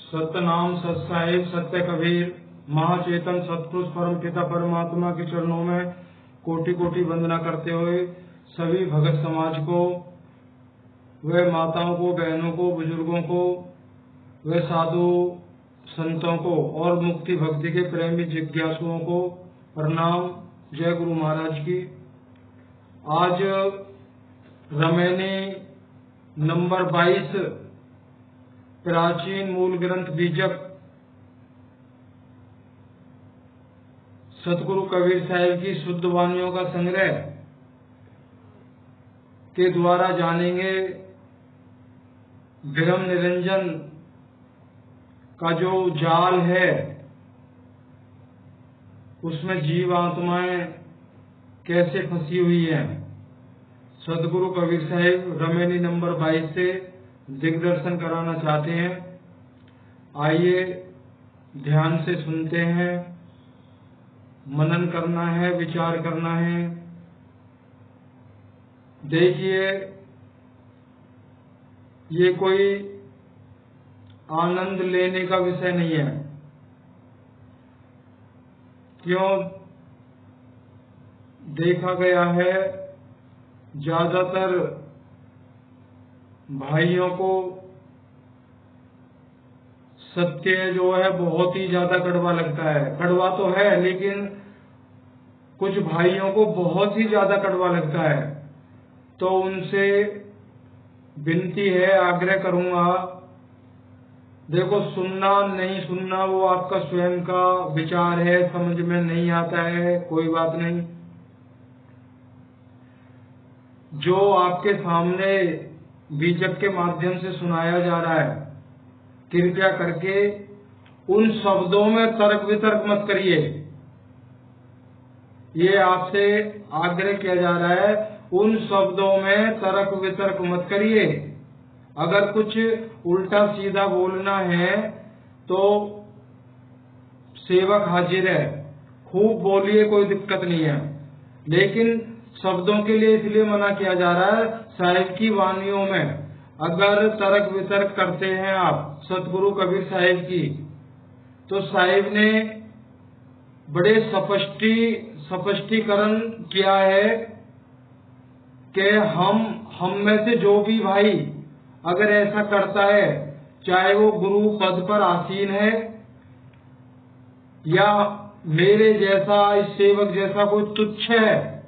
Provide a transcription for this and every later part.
सतनाम सत साहिब सत्य कबीर महाचेतन सतपुरुष परम पिता परमात्मा के चरणों में कोटि कोटि वंदना करते हुए सभी भगत समाज को, व माताओं को, बहनों को, बुजुर्गों को, व साधु संतों को और मुक्ति भक्ति के प्रेमी जिज्ञासुओं को प्रणाम। जय गुरु महाराज की। आज रमैनी नंबर 22 प्राचीन मूल ग्रंथ बीजक सतगुरु कबीर साहिब की शुद्ध वाणियों का संग्रह के द्वारा जानेंगे भ्रम निरंजन का जो जाल है उसमें जीव आत्माएं कैसे फंसी हुई हैं। सतगुरु कबीर साहिब रमैनी नंबर 22 से दिग्दर्शन कराना चाहते हैं। आइए ध्यान से सुनते हैं, मनन करना है, विचार करना है। देखिए, ये कोई आनंद लेने का विषय नहीं है। क्यों? देखा गया है ज्यादातर भाइयों को सत्य जो है बहुत ही ज्यादा कड़वा लगता है। कड़वा तो है, लेकिन कुछ भाइयों को बहुत ही ज्यादा कड़वा लगता है। तो उनसे विनती है, आग्रह करूंगा, देखो, सुनना नहीं सुनना वो आपका स्वयं का विचार है, समझ में नहीं आता है, कोई बात नहीं। जो आपके सामने बीजक के माध्यम से सुनाया जा रहा है, कृपया करके उन शब्दों में तर्क वितर्क मत करिए। ये आपसे आग्रह किया जा रहा है, उन शब्दों में तर्क वितर्क मत करिए। अगर कुछ उल्टा सीधा बोलना है तो सेवक हाजिर है, खूब बोलिए, कोई दिक्कत नहीं है। लेकिन शब्दों के लिए इसलिए मना किया जा रहा है, साहिब की वाणियों में अगर तर्क वितर्क करते हैं आप सतगुरु कबीर साहिब की, तो साहिब ने बड़े स्पष्टीकरण किया है कि हम में से जो भी भाई अगर ऐसा करता है, चाहे वो गुरु पद पर आसीन है या मेरे जैसा, इस सेवक जैसा कोई तुच्छ है,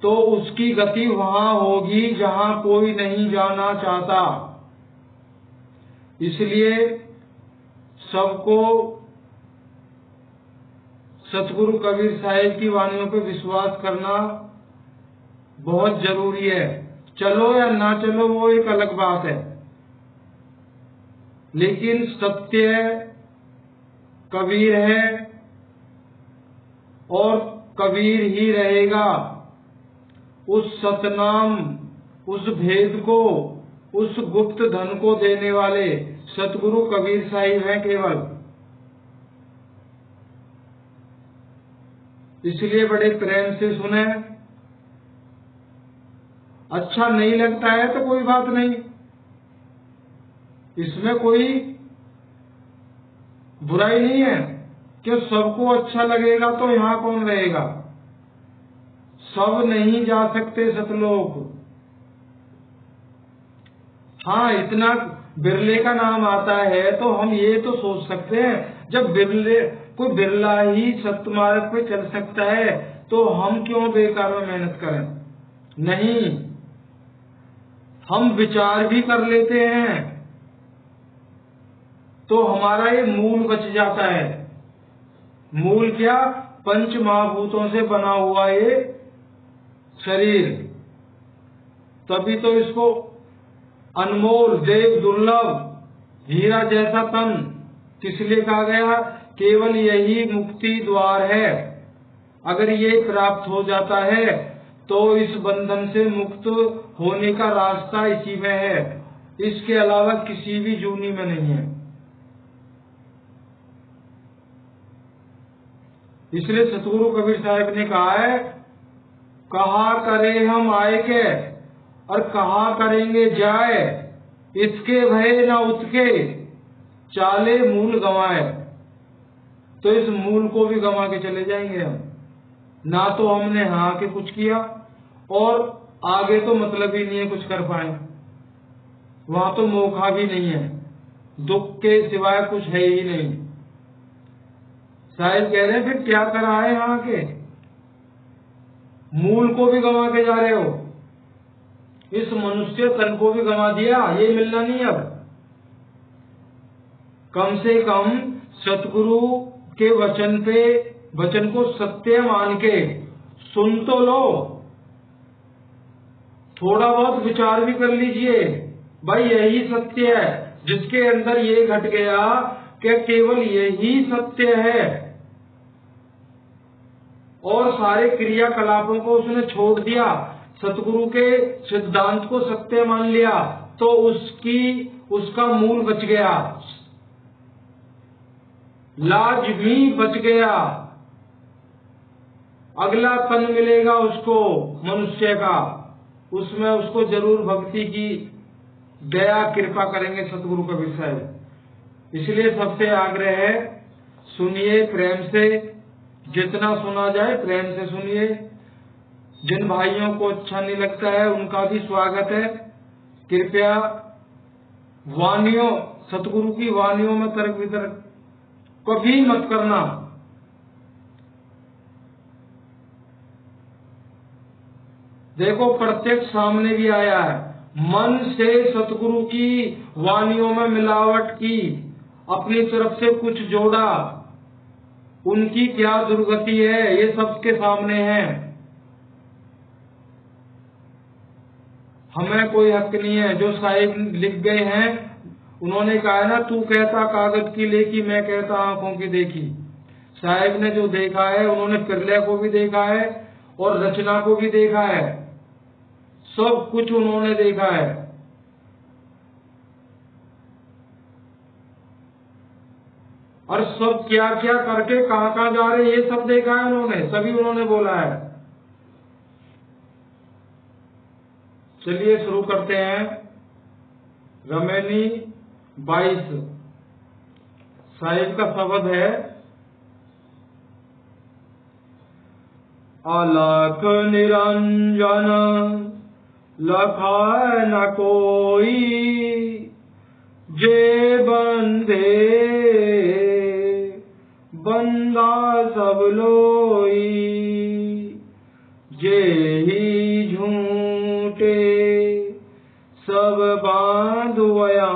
तो उसकी गति वहां होगी जहां कोई नहीं जाना चाहता। इसलिए सबको सतगुरु कबीर साहिब की वाणियों पर विश्वास करना बहुत जरूरी है। चलो या ना चलो वो एक अलग बात है, लेकिन सत्य कबीर है और कबीर ही रहेगा। उस सतनाम, उस भेद को, उस गुप्त धन को देने वाले सतगुरु कबीर साहिब हैं केवल। इसलिए बड़े प्रेम से सुने। अच्छा नहीं लगता है तो कोई बात नहीं, इसमें कोई बुराई नहीं है। क्यों? सबको अच्छा लगेगा तो यहाँ कौन रहेगा? सब नहीं जा सकते सतलोक। हाँ, इतना बिरले का नाम आता है तो हम ये तो सोच सकते हैं, जब कोई बिरला ही सत्य मार्ग पे चल सकता है तो हम क्यों बेकार में मेहनत करें? नहीं, हम विचार भी कर लेते हैं तो हमारा ये मूल बच जाता है। मूल क्या? पंच महाभूतों से बना हुआ ये शरीर। तभी तो इसको अनमोल, देव दुर्लभ, हीरा जैसा तन किस लिए कहा गया? केवल यही मुक्ति द्वार है। अगर ये प्राप्त हो जाता है तो इस बंधन से मुक्त होने का रास्ता इसी में है, इसके अलावा किसी भी जूनी में नहीं है। इसलिए सतगुरु कबीर साहिब ने कहा है, कहा करे हम आए के और कहा करेंगे जाए, इसके भय न उतके, चाले मूल गंवाए। तो इस मूल को भी गंवा के चले जाएंगे हम। ना तो हमने हाँ के कुछ किया और आगे तो मतलब ही नहीं है कुछ कर पाए, वहां तो मौका भी नहीं है, दुख के सिवाय कुछ है ही नहीं। साहिब कह रहे हैं फिर क्या करा है यहाँ के, मूल को भी गंवा के जा रहे हो, इस मनुष्य तन को भी गंवा दिया, ये मिलना नहीं। अब कम से कम सतगुरु के वचन को सत्य मान के सुन तो लो, थोड़ा बहुत विचार भी कर लीजिए, भाई यही सत्य है। जिसके अंदर ये घट गया कि केवल यही सत्य है और सारे क्रियाकलापों को उसने छोड़ दिया, सतगुरु के सिद्धांत को सत्य मान लिया, तो उसका मूल बच गया, लाजमी बच गया। अगला तन मिलेगा उसको मनुष्य का, उसमें उसको जरूर भक्ति की दया कृपा करेंगे सतगुरु का विषय। इसलिए सबसे आग्रह है, सुनिए प्रेम से, जितना सुना जाए प्रेम से सुनिए। जिन भाइयों को अच्छा नहीं लगता है उनका भी स्वागत है। कृपया वाणियों, सतगुरु की वाणियों में तर्क वितर्क कभी मत करना। देखो प्रत्यक्ष सामने भी आया है, मन से सतगुरु की वाणियों में मिलावट की, अपनी तरफ से कुछ जोड़ा, उनकी क्या दुर्गति है ये सबके सामने है। हमें कोई हक नहीं है। जो साहिब लिख गए हैं उन्होंने कहा है ना, तू कहता कागज की लेखी, मैं कहता आंखों की देखी। साहिब ने जो देखा है, उन्होंने प्रलय को भी देखा है और रचना को भी देखा है, सब कुछ उन्होंने देखा है। और सब क्या क्या करके कहां कहां जा रहे ये सब देखा है उन्होंने, सभी उन्होंने बोला है। चलिए शुरू करते हैं। रमैनी 22 साहिब का शब्द है, अलख निरंजन लखाए न कोई, जे बंधे बंदा सब लोई, जे ही झूठे सब बांधवयाना,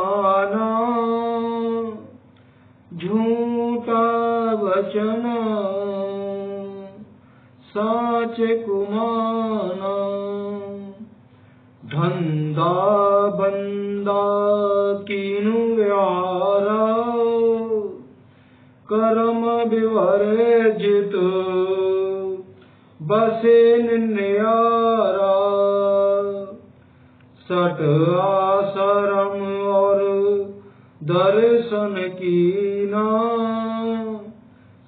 झूठा वचन साच कुमाना, धंधा बंदा कीनु व्यारा, कर्म विवर्जित बसे निन्यारा, सट आश्रम और दर्शन कीना,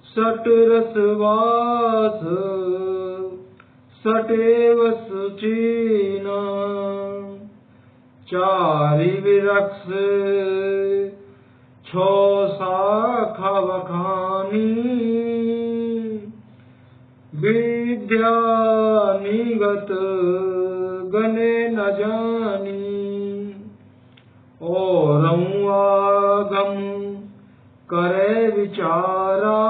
सट रसवास सटेव सुचीना, चारि विरक्ष छो शाखा बखानी, विद्या निगत गने न जानी, और आगम करे विचारा,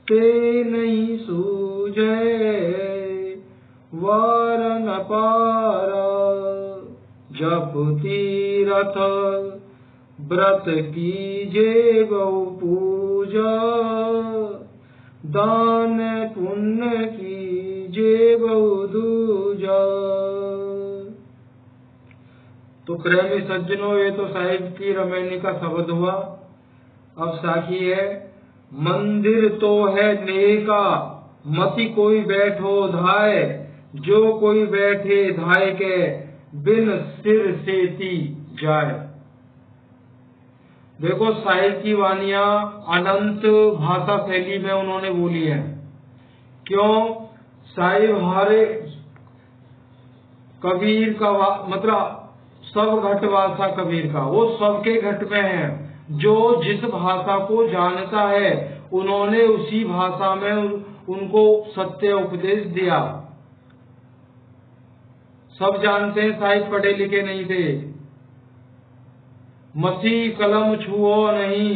ते नहीं सूझे वार न पारा, जप तीरथ व्रत कीजे गौ पूजा, दान पुण्य कीजे गौ दूजा। तो प्रेमी सज्जनों, ये तो साहिब की रमैनी का शब्द हुआ। अब साखी है, मंदिर तो है नेह का, मति कोई बैठो धाय, जो कोई बैठे धाय के, बिन सिर सेती जाए। देखो साहिब की वानियां अनंत भाषा शैली में उन्होंने बोली है। क्यों? साहिब हमारे कबीर का मतलब सब घट वासा कबीर का, वो सबके घट में है। जो जिस भाषा को जानता है उन्होंने उसी भाषा में उनको सत्य उपदेश दिया। सब जानते हैं, साहिब पढ़े लिखे नहीं थे। मसीह कलम छुओ नहीं,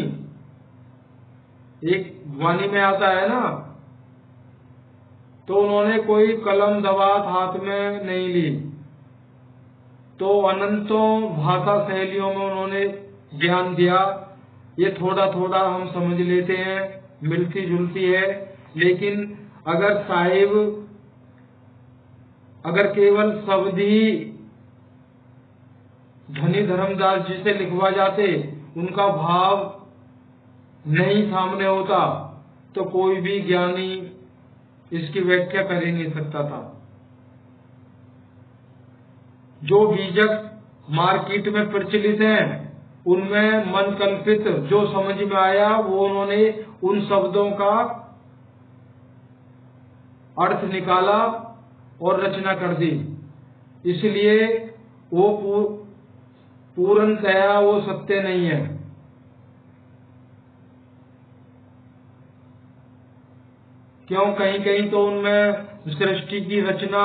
एक वाणी में आता है ना, तो उन्होंने कोई कलम दवात हाथ में नहीं ली, तो अनंतों भाषा शैलियों में उन्होंने ज्ञान दिया। ये थोड़ा थोड़ा हम समझ लेते हैं, मिलती जुलती है, लेकिन अगर साहिब अगर केवल शब्द ही धनी धर्मदास जी से लिखवा जाते, उनका भाव नहीं सामने होता, तो कोई भी ज्ञानी इसकी व्याख्या कर ही नहीं सकता था। जो बीजक मार्केट में प्रचलित हैं, उनमें मन कल्पित जो समझ में आया वो उन्होंने उन शब्दों का अर्थ निकाला और रचना कर दी। इसलिए वो पूर्णतया वो सत्य नहीं है। क्यों, कहीं कहीं तो उनमें सृष्टि की रचना,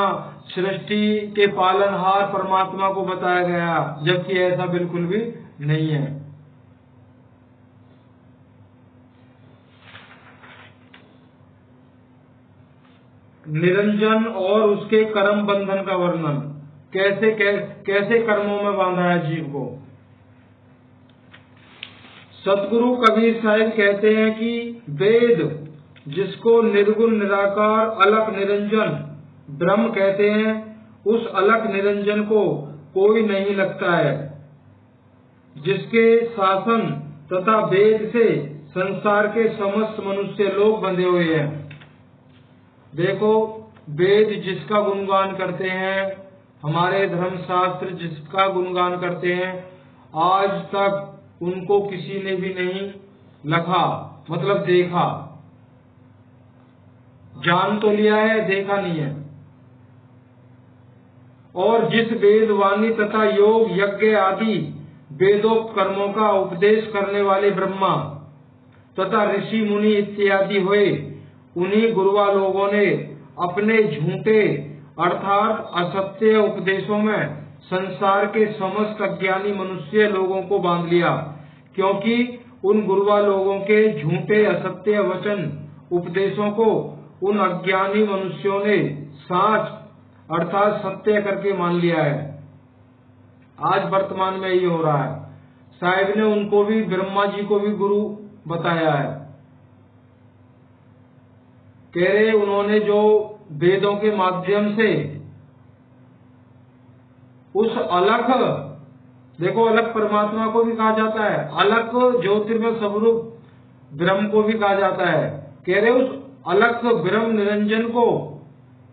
सृष्टि के पालनहार परमात्मा को बताया गया, जबकि ऐसा बिल्कुल भी नहीं है। निरंजन और उसके कर्म बंधन का वर्णन, कैसे कर्मों में बांधा है जीव को। सतगुरु कबीर साहिब कहते हैं कि वेद जिसको निर्गुण निराकार अलख निरंजन ब्रह्म कहते हैं, उस अलख निरंजन को कोई नहीं लगता है, जिसके शासन तथा वेद से संसार के समस्त मनुष्य लोग बंधे हुए हैं। देखो, वेद जिसका गुणगान करते हैं, हमारे धर्मशास्त्र जिसका गुणगान करते हैं, आज तक उनको किसी ने भी नहीं लखा, मतलब देखा। जान तो लिया है, देखा नहीं है। और जिस वेदवाणी तथा योग यज्ञ आदि वेदोक्त कर्मों का उपदेश करने वाले ब्रह्मा तथा ऋषि मुनि इत्यादि हुए, उन्हीं गुरुआ लोगों ने अपने झूठे अर्थात असत्य उपदेशों में संसार के समस्त अज्ञानी मनुष्य लोगों को बांध लिया, क्योंकि उन गुरुआ लोगों के झूठे असत्य वचन उपदेशों को उन अज्ञानी मनुष्यों ने साच अर्थात सत्य करके मान लिया है। आज वर्तमान में ये हो रहा है। साहिब ने उनको भी, ब्रह्मा जी को भी गुरु बताया है। कह रहे उन्होंने जो वेदों के माध्यम से उस अलख, देखो अलख परमात्मा को भी कहा जाता है, अलख ज्योतिर्मय स्वरूप ब्रह्म को भी कहा जाता है। कह रहे उस अलख ब्रह्म निरंजन को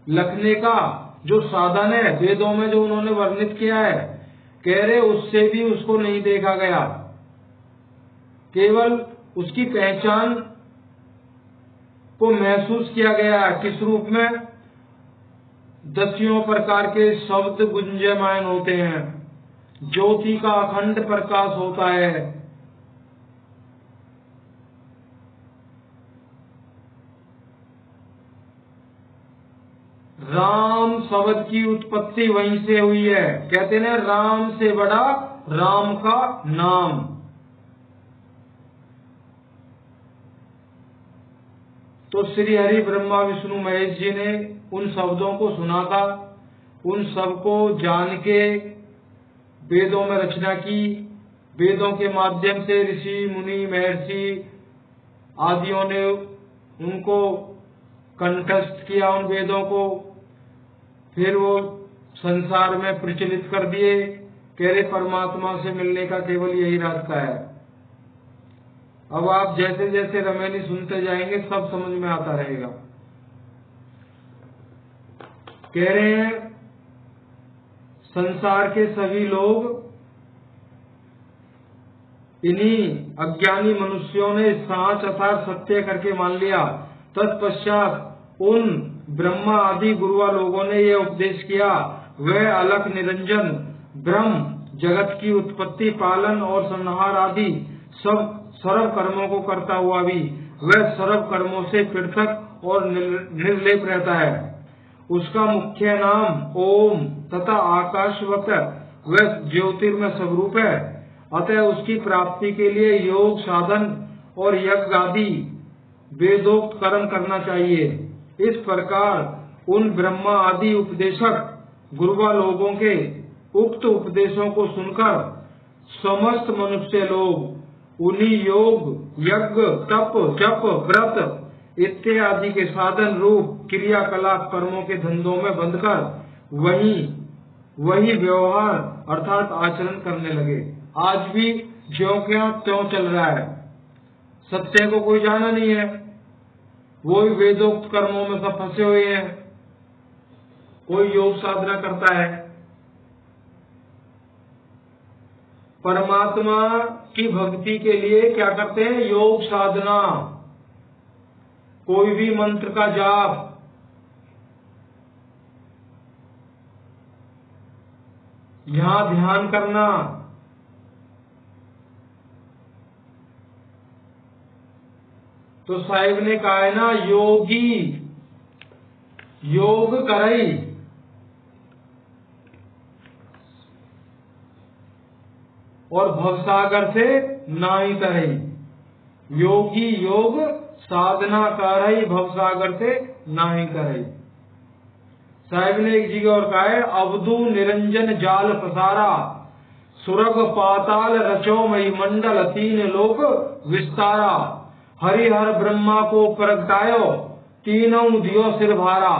लखने का जो साधन है वेदों में जो उन्होंने वर्णित किया है, कह रहे उससे भी उसको नहीं देखा गया, केवल उसकी पहचान को महसूस किया गया। किस रूप में? 10 प्रकार के शब्द गुंजयमान होते हैं, ज्योति का अखंड प्रकाश होता है। राम शब्द की उत्पत्ति वहीं से हुई है। कहते हैं राम से बड़ा राम का नाम। तो श्री हरि ब्रह्मा विष्णु महेश जी ने उन शब्दों को सुना था, उन सबको जान के वेदों में रचना की। वेदों के माध्यम से ऋषि मुनि महर्षि आदियों ने उनको कंठस्थ किया, उन वेदों को, फिर वो संसार में प्रचलित कर दिए। कह रहे परमात्मा से मिलने का केवल यही रास्ता है। अब आप जैसे जैसे रमेनी सुनते जाएंगे सब समझ में आता रहेगा। कह रहे हैं संसार के सभी लोग इन्हीं अज्ञानी मनुष्यों ने साच अर्थात सत्य करके मान लिया। तत्पश्चात उन ब्रह्मा आदि गुरुआ लोगों ने यह उपदेश किया, वह अलख निरंजन ब्रह्म जगत की उत्पत्ति, पालन और संहार आदि सब सर्व कर्मों को करता हुआ भी वह सर्व कर्मों से पृथक और निर्लेप रहता है। उसका मुख्य नाम ओम तथा आकाशवत वह ज्योतिर्मय स्वरूप है। अतः उसकी प्राप्ति के लिए योग साधन और यज्ञ आदि वेदोक्त कर्म करना चाहिए। इस प्रकार उन ब्रह्मा आदि उपदेशक गुरुवा लोगों के उक्त उपदेशों को सुनकर समस्त मनुष्य लोग उन्हीं योग, यज्ञ, तप, जप, व्रत इत्यादि के साधन रूप क्रियाकलाप कर्मों के धंधों में बंधकर वही व्यवहार अर्थात आचरण करने लगे। आज भी ज्यों क्या त्यों चल रहा है। सत्य को कोई जाना नहीं है, वही वेदोक्त कर्मों में सब फंसे हुए हैं। कोई योग साधना करता है, परमात्मा की भक्ति के लिए क्या करते हैं? योग साधना, कोई भी मंत्र का जाप, यहां ध्यान करना, तो साहिब ने कहा है ना, योगी योग करई और भवसागर से नाई तरई। योगी योग साधना करई, भवसागर से नाई करई। साहिब ने एक जगह और कहा है, अवधू निरंजन जाल पसारा, सुरग पाताल रचो मई मंडल, तीन लोक विस्तारा। हरिहर ब्रह्मा को प्रगटायो, तीनों दियो सिर भारा।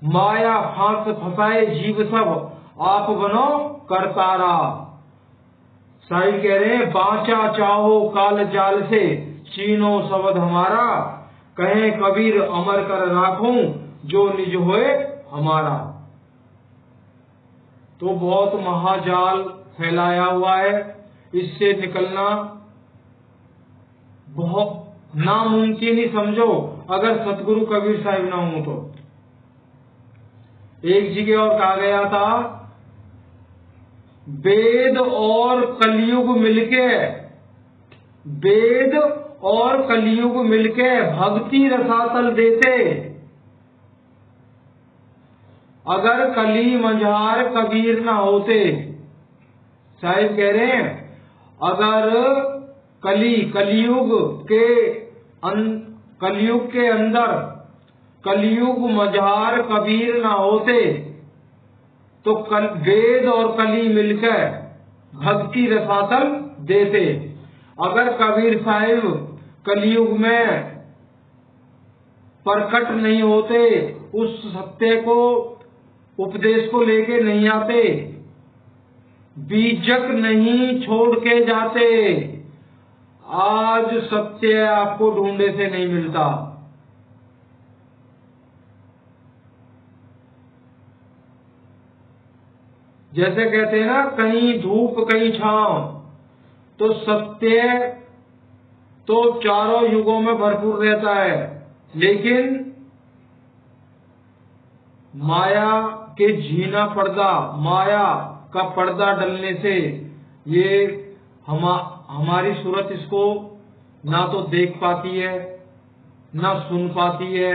माया फांस फसाए जीव सब, आप बनो करतारा। साहिब कह रहे हैं, बांचा चाहो काल जाल से, चीनो शब्द हमारा। कहे कबीर अमर कर राखूं, जो निज होए हमारा। तो बहुत महाजाल फैलाया हुआ है, इससे निकलना बहुत नामुमकिन ही समझो, अगर सतगुरु कबीर साहिब ना हो तो। एक जगह और कहा गया था, वेद और कलयुग मिलके भक्ति रसातल देते। अगर कली मंझार कबीर ना होते, साहिब कह रहे हैं, अगर कलयुग के अंदर कलयुग मझार कबीर ना होते तो वेद और कली मिलकर भक्ति रसातल देते। अगर कबीर साहिब कलयुग में प्रकट नहीं होते, उस सत्य को उपदेश को लेके नहीं आते, बीजक नहीं छोड़ के जाते, आज सत्य आपको ढूंढे से नहीं मिलता। जैसे कहते हैं ना, कहीं धूप कहीं छांव, तो सत्य तो चारों युगों में भरपूर रहता है, लेकिन माया के झीना पर्दा, माया का पर्दा डलने से ये हमारी सूरत इसको ना तो देख पाती है ना सुन पाती है।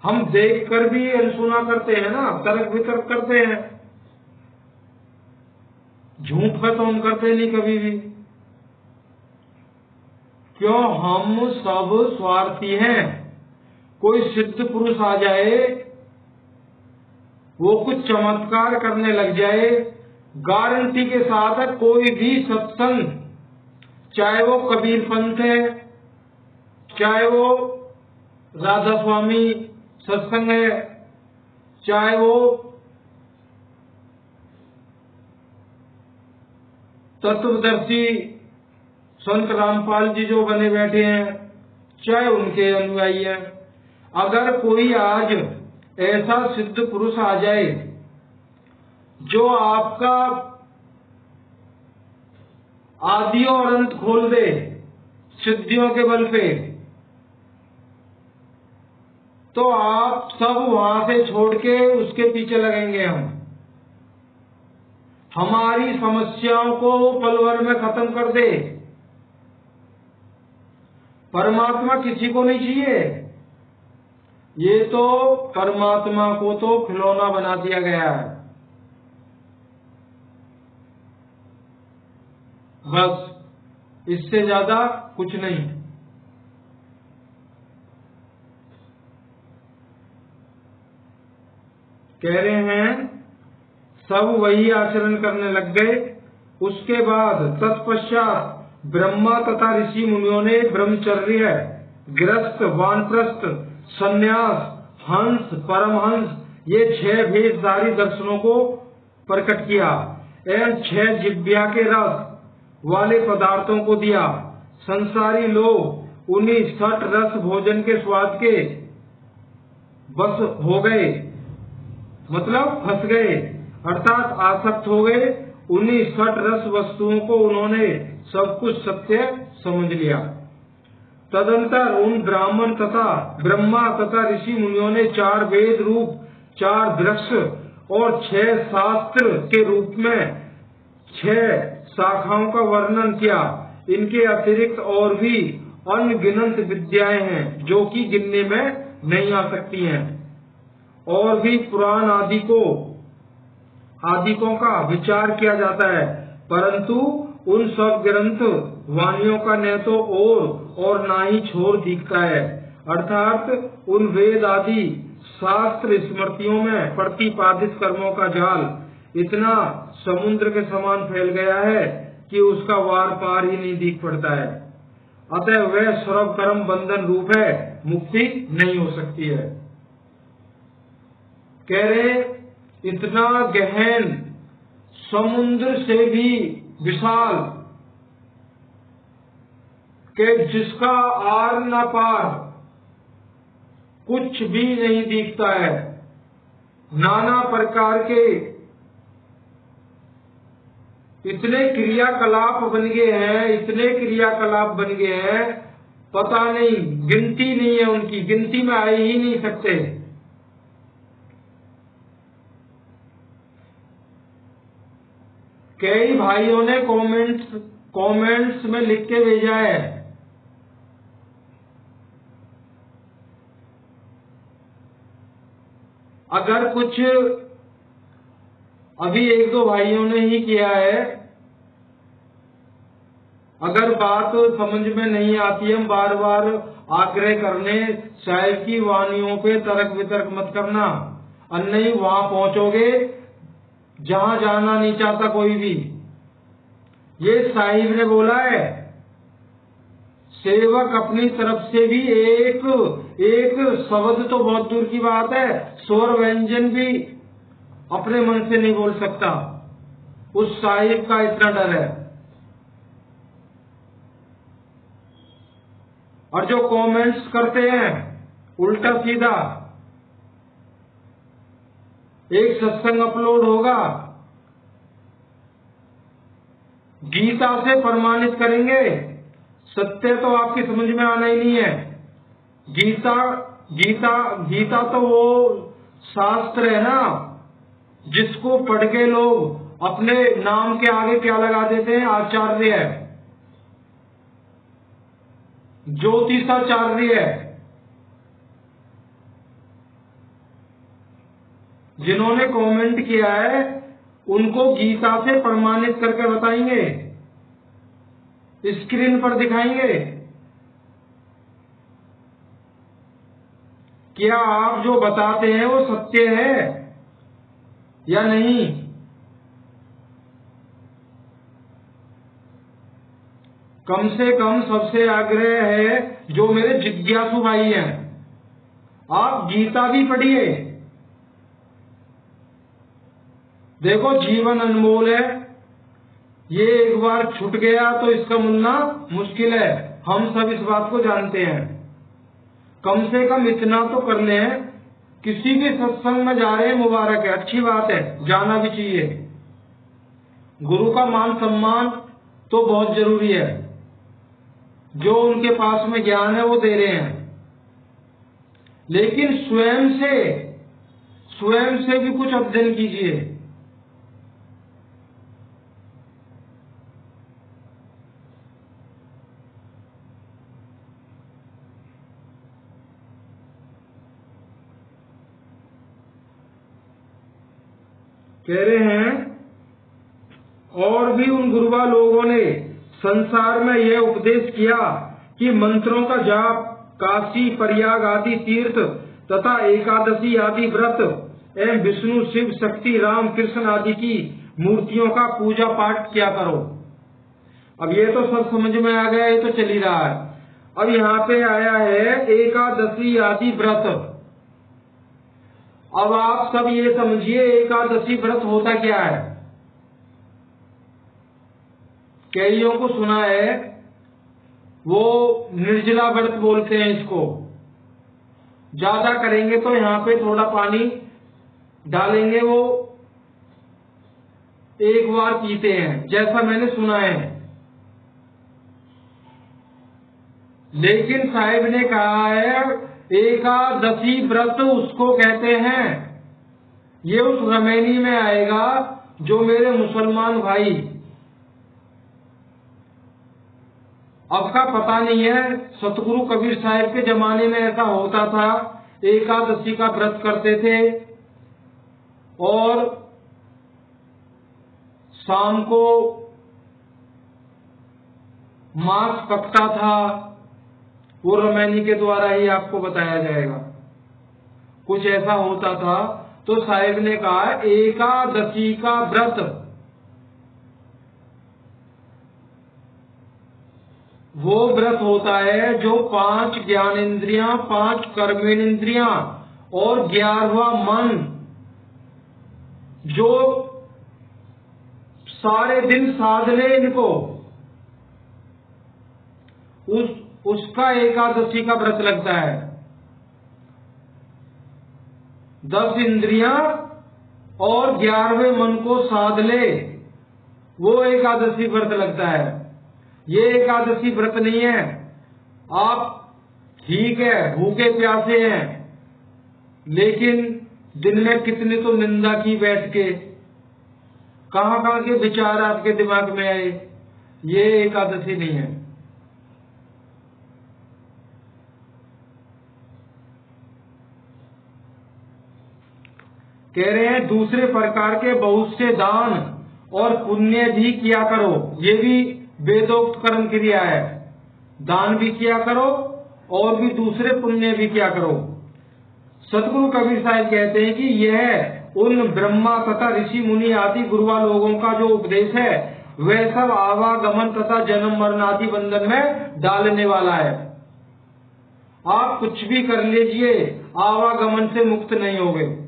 हम देख कर भी अनसुना करते हैं ना, तर्क वितर्क करते हैं, झूठ पर तो हम करते नहीं कभी भी। क्यों? हम सब स्वार्थी हैं। कोई सिद्ध पुरुष आ जाए, वो कुछ चमत्कार करने लग जाए, गारंटी के साथ कोई भी सत्संग, चाहे वो कबीर पंथ है, चाहे वो राधा स्वामी सत्संग है, चाहे वो तत्वदर्शी संत रामपाल जी जो बने बैठे हैं, चाहे उनके अनुयायी हैं, अगर कोई आज ऐसा सिद्ध पुरुष आ जाए जो आपका आदि और अंत खोल दे सिद्धियों के बल पे, तो आप सब वहां से छोड़ के उसके पीछे लगेंगे हम। हमारी समस्याओं को पल भर में खत्म कर दे। परमात्मा किसी को नहीं चाहिए। ये तो परमात्मा को तो खिलौना बना दिया गया है, बस इससे ज्यादा कुछ नहीं। कह रहे हैं सब वही आचरण करने लग गए। उसके बाद तत्पश्चात ब्रह्मा तथा ऋषि मुनियों ने ब्रह्मचर्य, गृहस्थ, वानप्रस्थ, संन्यास, हंस, परमहंस ये 6 भेदधारी दर्शनों को प्रकट किया एवं 6 जिह्वा के रस वाले पदार्थों को दिया। संसारी लोग उन्हीं 60 रस भोजन के स्वाद के बस हो गए, मतलब फंस गए, अर्थात आसक्त हो गए। उन्हीं 60 रस वस्तुओं को उन्होंने सब कुछ सत्य समझ लिया। तदंतर उन ब्राह्मण तथा ब्रह्मा तथा ऋषि मुनियों ने 4 वेद रूप, 4 वृक्ष और 6 शास्त्र के रूप में 6 शाखाओं का वर्णन किया। इनके अतिरिक्त और भी अनगिनत विद्याएं हैं जो कि गिनने में नहीं आ सकती हैं। और भी पुराण आदिकों का विचार किया जाता है, परंतु उन सब ग्रंथ वाणियों का न तो और ना ही छोर दिखता है। अर्थात उन वेद आदि शास्त्र स्मृतियों में प्रतिपादित कर्मों का जाल इतना समुद्र के समान फैल गया है कि उसका वार पार ही नहीं दिख पड़ता है। अतः वह सर्व कर्म बंधन रूप है, मुक्ति नहीं हो सकती है। कह रहे इतना गहन समुद्र से भी विशाल के जिसका आर न पार कुछ भी नहीं दिखता है। नाना प्रकार के इतने क्रियाकलाप बन गए हैं, इतने क्रियाकलाप बन गए हैं, पता नहीं, गिनती नहीं है उनकी, गिनती में आ ही नहीं सकते। कई भाइयों ने कमेंट्स में लिख के भेजा है, अगर कुछ अभी 1-2 भाइयों ने ही किया है, अगर बात समझ में नहीं आती है, हम बार बार आग्रह करने साहिब की वाणियों पे तर्क वितर्क मत करना, और नहीं वहां पहुंचोगे जहां जाना नहीं चाहता कोई भी। ये साहिब ने बोला है, सेवक अपनी तरफ से भी एक शब्द तो बहुत दूर की बात है, स्वर व्यंजन भी अपने मन से नहीं बोल सकता। उस साहिब का इतना डर है। और जो कमेंट्स करते हैं उल्टा सीधा, एक सत्संग अपलोड होगा, गीता से प्रमाणित करेंगे, सत्य तो आपकी समझ में आना ही नहीं है। गीता तो वो शास्त्र है ना जिसको पढ़ के लोग अपने नाम के आगे क्या लगा देते हैं, आचार्य है, ज्योतिषाचार्य है। जिन्होंने कमेंट किया है उनको गीता से प्रमाणित करके बताएंगे, स्क्रीन पर दिखाएंगे। क्या आप जो बताते हैं वो सत्य है या नहीं? कम से कम सबसे आग्रह है, जो मेरे जिज्ञासु भाई हैं, आप गीता भी पढ़िए। देखो जीवन अनमोल है, ये एक बार छूट गया तो इसका मिलना मुश्किल है, हम सब इस बात को जानते हैं। कम से कम इतना तो कर लें, किसी भी सत्संग में जा रहे हैं मुबारक है, अच्छी बात है, जाना भी चाहिए। गुरु का मान सम्मान तो बहुत जरूरी है, जो उनके पास में ज्ञान है वो दे रहे हैं, लेकिन स्वयं से भी कुछ अध्ययन कीजिए। कह रहे हैं और भी उन गुरुवा लोगों ने संसार में यह उपदेश किया कि मंत्रों का जाप, काशी प्रयाग आदि तीर्थ तथा एकादशी आदि व्रत एवं विष्णु शिव शक्ति राम कृष्ण आदि की मूर्तियों का पूजा पाठ किया करो। अब ये तो सब समझ में आ गया, ये तो चल ही रहा है। अब यहाँ पे आया है एकादशी आदि व्रत। अब आप सब ये समझिए एकादशी व्रत होता क्या है। कईयों को सुना है वो निर्जला व्रत बोलते हैं इसको। ज्यादा करेंगे तो यहाँ पे थोड़ा पानी डालेंगे, वो एक बार पीते हैं, जैसा मैंने सुना है। लेकिन साहिब ने कहा है एकादशी व्रत उसको कहते हैं। ये उस रमैनी में आएगा जो मेरे मुसलमान भाई, अब का पता नहीं है, सतगुरु कबीर साहिब के जमाने में ऐसा होता था, एकादशी का व्रत करते थे और शाम को मांस पकता था। वो रमैनी के द्वारा ही आपको बताया जाएगा। कुछ ऐसा होता था। तो साहिब ने कहा एकादशी का व्रत वो व्रत होता है जो 5 ज्ञानेन्द्रियां, 5 कर्मेंद्रियां और 11वां मन, जो सारे दिन साध ले इनको, उसका एकादशी का व्रत लगता है। 10 इंद्रियां और 11वें मन को साध ले, वो एकादशी व्रत लगता है। ये एकादशी व्रत नहीं है। आप ठीक है भूखे प्यासे हैं, लेकिन दिन में कितनी तो निंदा की बैठ के, कहां के विचार आपके दिमाग में आए। ये एकादशी नहीं है। कह रहे हैं दूसरे प्रकार के बहुत से दान और पुण्य भी किया करो। ये भी वेदोक्त कर्म क्रिया है। दान भी किया करो और भी दूसरे पुण्य भी किया करो। सतगुरु कबीर साहिब कहते हैं कि यह उन ब्रह्मा तथा ऋषि मुनि आदि गुरुवा लोगों का जो उपदेश है वह सब आवागमन तथा जन्म मरण आदि बंधन में डालने वाला है। आप कुछ भी कर लीजिए, आवागमन से मुक्त नहीं होगे।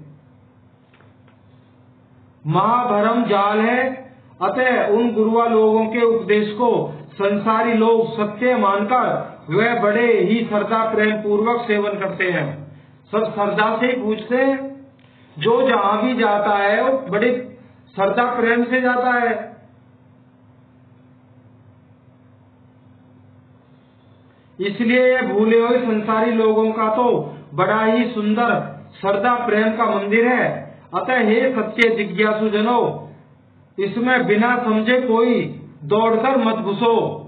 महाभरम जाल है। अतः उन गुरुवा लोगों के उपदेश को संसारी लोग सत्य मानकर वह बड़े ही श्रद्धा प्रेम पूर्वक सेवन करते हैं। सब श्रद्धा से ही पूछते हैं। जो जहां भी जाता है वो बड़े श्रद्धा प्रेम से जाता है। इसलिए ये भूले हुए संसारी लोगों का तो बड़ा ही सुंदर श्रद्धा प्रेम का मंदिर है। अतः हे सत्य जिज्ञासु जनो, इसमें बिना समझे कोई दौड़कर मत घुसो।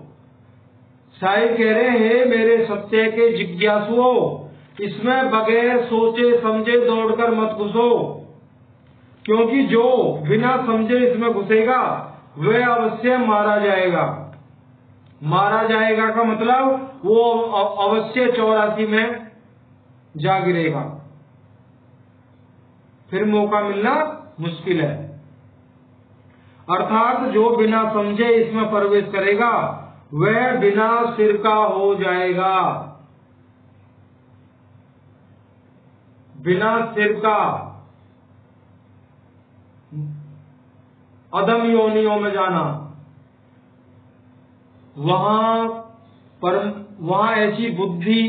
साईं कह रहे हैं मेरे सत्य के जिज्ञासुओं, इसमें बगैर सोचे समझे दौड़कर मत घुसो, क्योंकि जो बिना समझे इसमें घुसेगा वह अवश्य मारा जाएगा। मारा जाएगा का मतलब वो अवश्य 84 में जा गिरेगा, फिर मौका मिलना मुश्किल है। अर्थात जो बिना समझे इसमें प्रवेश करेगा वह बिना सिर का हो जाएगा। बिना सिर का अधम योनियों में जाना, वहां ऐसी बुद्धि,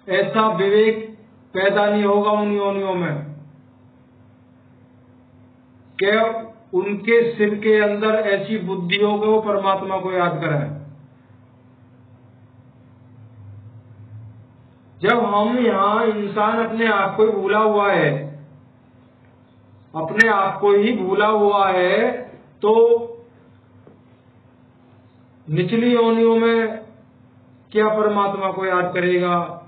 ऐसा विवेक पैदा नहीं होगा उन योनियों में कि उनके सिर के अंदर ऐसी बुद्धि हो कि वो परमात्मा को याद करें। जब हम यहाँ इंसान अपने आप को ही भूला हुआ है, अपने आप को ही भूला हुआ है, तो निचली योनियों में क्या परमात्मा को याद करेगा।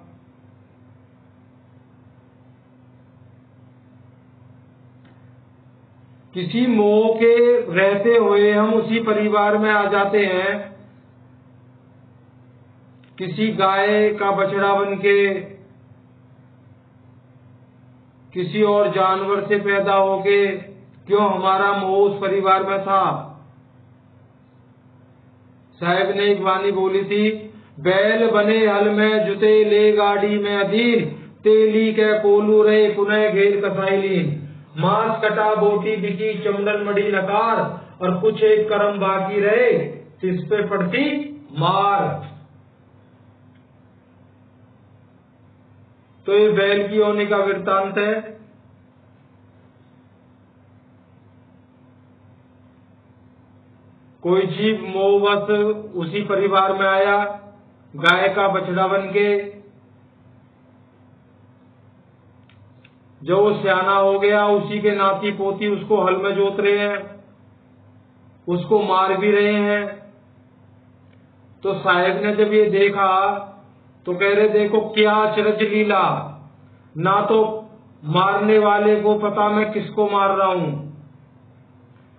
किसी मोह के रहते हुए हम उसी परिवार में आ जाते हैं, किसी गाय का बछड़ा बन के, किसी और जानवर से पैदा होके, क्यों हमारा मोह उस परिवार में था। साहब ने एक वाणी बोली थी, बैल बने हल में जुते ले गाड़ी में अधीर, तेली के कोलू रहे पुनः घेर कसाईलीन। मांस कटा बोटी बिकी चमड़न मड़ी नकार, और कुछ एक कर्म बाकी रहे जिस पे पड़ती मार। तो ये बैल की होने का वृत्तांत है। कोई जीव मोहवश उसी परिवार में आया, गाय का बछड़ा बन के। जो वो सियाना हो गया, उसी के नाती पोती उसको हल में जोत रहे हैं, उसको मार भी रहे हैं। तो साहेब ने जब ये देखा तो कह रहे, देखो क्या अचरज लीला, ना तो मारने वाले को पता मैं किसको मार रहा हूं,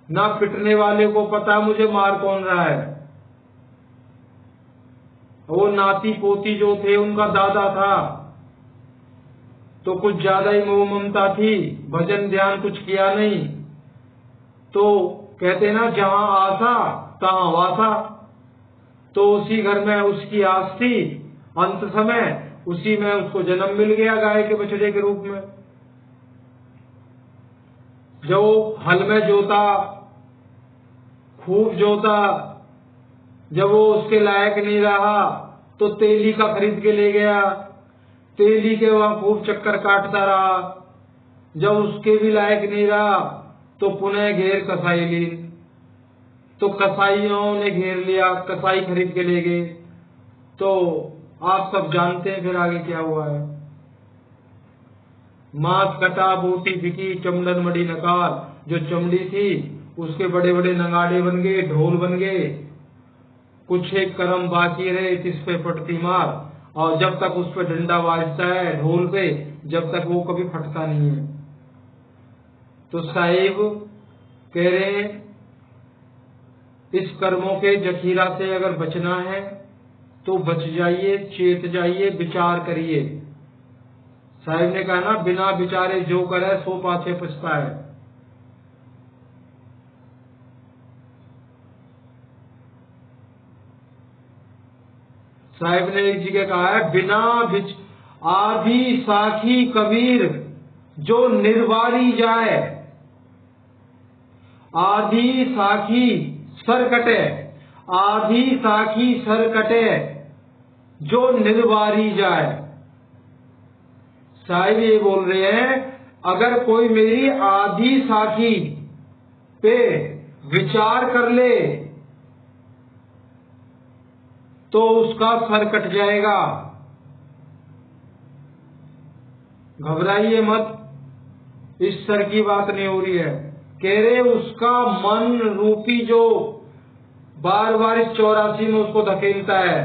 ना पिटने वाले को पता मुझे मार कौन रहा है। वो नाती पोती जो थे उनका दादा था, तो कुछ ज्यादा ही मोह ममता थी, भजन ध्यान कुछ किया नहीं। तो कहते ना, जहां आशा तहां वासा। तो उसी घर में उसकी आस थी, अंत समय उसी में उसको जन्म मिल गया गाय के बछड़े के रूप में। जो हल में जोता, खूब जोता, जब वो उसके लायक नहीं रहा तो तेली का खरीद के ले गया। तेली के वहां खूब चक्कर काटता रहा, जब उसके भी लायक नहीं रहा तो पुनः घेर कसाई ली। तो कसाईयों ने घेर लिया, कसाई खरीद के ले गए। तो आप सब जानते हैं फिर आगे क्या हुआ है। मांस कटा बोटी बिकी चमड़न मड़ी नकार। जो चमड़ी थी उसके बड़े बड़े नगाड़े बन गए, ढोल बन गए। कुछ एक कर्म बाकी रहे जिस पे पड़ती मार। और जब तक उस पे डंडा बाजता है ढोल पे, जब तक वो कभी फटता नहीं है। तो साहिब कह रहे हैं, इस कर्मों के जखीरा से अगर बचना है तो बच जाइए, चेत जाइए, विचार करिए। साहिब ने कहा ना, बिना विचारे जो करे सो पाछे पछता है। साहिब ने एक जगह कहा है, बिना आधी साखी कबीर जो निर्वारी जाए। आधी साखी सर कटे, आधी साखी सर कटे जो निर्वारी जाए। साहिब ये बोल रहे हैं, अगर कोई मेरी आधी साखी पे विचार कर ले तो उसका सर कट जाएगा। घबराइए मत, इस सर की बात नहीं हो रही है। कह रहे उसका मन रूपी जो बार बार इस 84 में उसको धकेलता है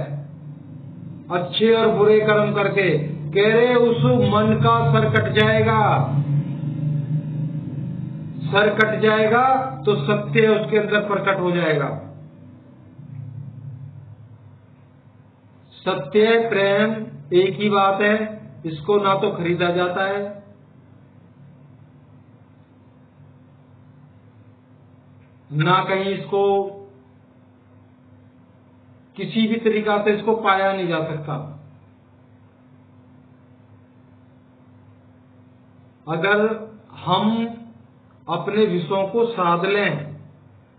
अच्छे और बुरे कर्म करके, कह रहे उस मन का सर कट जाएगा। सर कट जाएगा तो सत्य उसके अंदर प्रकट हो जाएगा। सत्य प्रेम एक ही बात है, इसको ना तो खरीदा जाता है ना कहीं इसको किसी भी तरीका से इसको पाया नहीं जा सकता। अगर हम अपने विषयों को साध लें,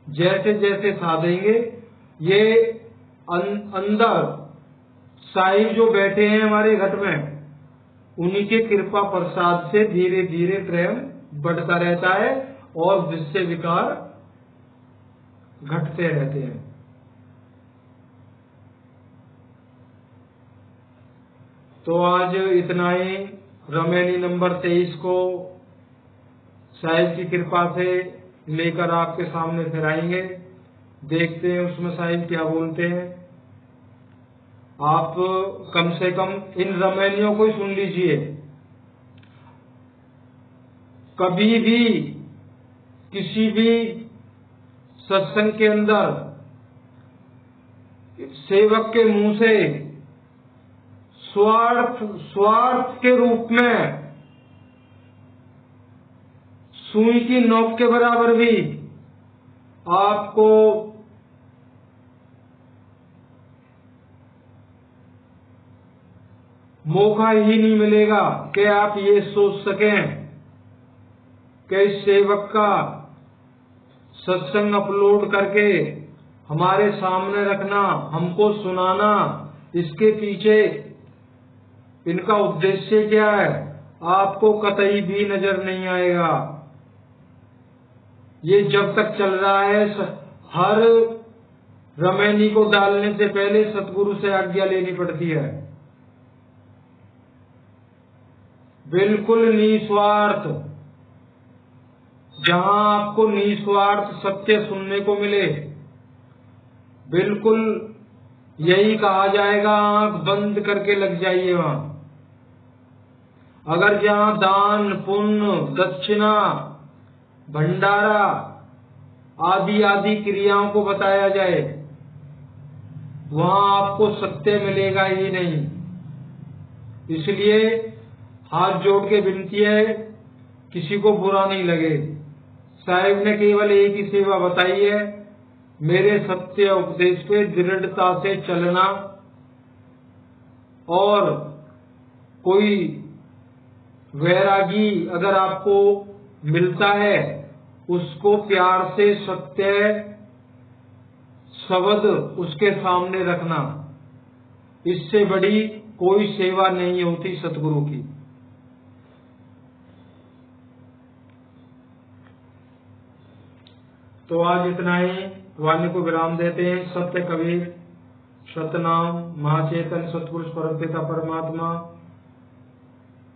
जैसे जैसे साधेंगे, ये अंदर साहिब जो बैठे हैं हमारे घर में, उन्हीं के कृपा प्रसाद से धीरे धीरे प्रेम बढ़ता रहता है और विषय विकार घटते रहते हैं। तो आज इतना ही। रमेनी नंबर 23 को साहिब की कृपा से लेकर आपके सामने फिर आएंगे। देखते हैं उसमें साहिब क्या बोलते हैं। आप कम से कम इन रमैनियों को ही सुन लीजिए। कभी भी किसी भी सत्संग के अंदर सेवक के मुंह से स्वार्थ के रूप में सुई की नोक के बराबर भी आपको मौका ही नहीं मिलेगा कि आप ये सोच सकें कि इस सेवक का सत्संग अपलोड करके हमारे सामने रखना, हमको सुनाना, इसके पीछे इनका उद्देश्य क्या है, आपको कतई भी नजर नहीं आएगा। ये जब तक चल रहा है, हर रमैनी को डालने से पहले सतगुरु से आज्ञा लेनी पड़ती है। बिल्कुल निस्वार्थ, जहां आपको निस्वार्थ सत्य सुनने को मिले, बिल्कुल यही कहा जाएगा, आंख बंद करके लग जाइए वहां। अगर जहां दान पुण्य दक्षिणा भंडारा आदि आदि क्रियाओं को बताया जाए, वहां आपको सत्य मिलेगा ही नहीं। इसलिए हाथ जोड़ के विनती है, किसी को बुरा नहीं लगे। साहिब ने केवल एक ही सेवा बताई है, मेरे सत्य उपदेश पे दृढ़ता से चलना, और कोई वैरागी अगर आपको मिलता है, उसको प्यार से सत्य शब्द उसके सामने रखना। इससे बड़ी कोई सेवा नहीं होती सतगुरु की। तो आज इतना ही, वाणी को विराम देते हैं। सत्य कबीर सतनाम महाचेतन सतपुरुष परमपिता परमात्मा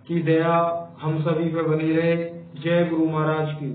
की दया हम सभी पे बनी रहे। जय गुरु महाराज की।